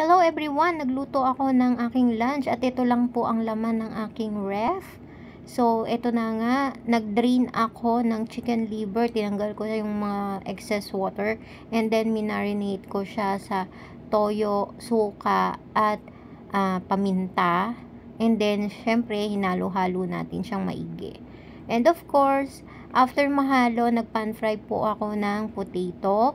Hello everyone! Nagluto ako ng aking lunch at ito lang po ang laman ng aking ref. So, ito na nga, nag-drain ako ng chicken liver. Tinanggal ko na yung mga excess water and then minarinate ko siya sa toyo, suka at paminta. And then, syempre, hinalo-halo natin siyang maigi. And of course, after mahalo, nag-pan fry po ako ng potato.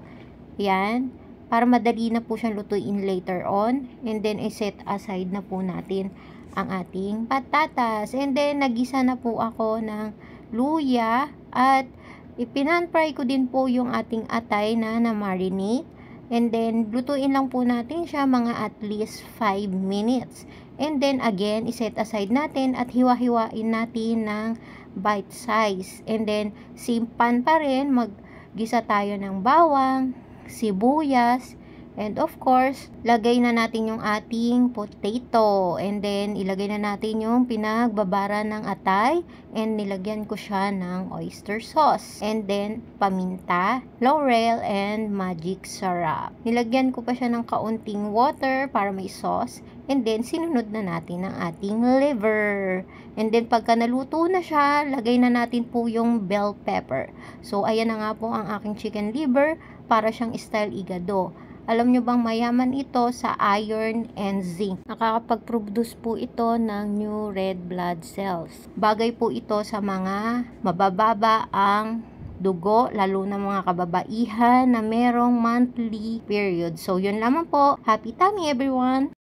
Yan. Para madali na po siyang lutuin later on. And then, i-set aside na po natin ang ating patatas. And then, nagisa na po ako ng luya. At, ipinan-fry ko din po yung ating atay na na-marinate. And then, lutuin lang po natin siya mga at least 5 minutes. And then, again, i-set aside natin at hiwa-hiwain natin ng bite size. And then, same pan pa rin, maggisa tayo ng bawang, sibuyas, and of course, lagay na natin yung ating potato. And then, ilagay na natin yung pinagbabara ng atay. And nilagyan ko siya ng oyster sauce. And then, paminta, laurel, and magic sarap. Nilagyan ko pa siya ng kaunting water para may sauce. And then, sinunod na natin ang ating liver. And then, pagka naluto na siya, lagay na natin po yung bell pepper. So, ayan na nga po ang aking chicken liver para siyang style igado. Alam nyo bang mayaman ito sa iron and zinc? Nakakapag-produce po ito ng new red blood cells. Bagay po ito sa mga mabababa ang dugo, lalo na mga kababaihan na merong monthly period. So, yun lamang po. Happy tummy everyone!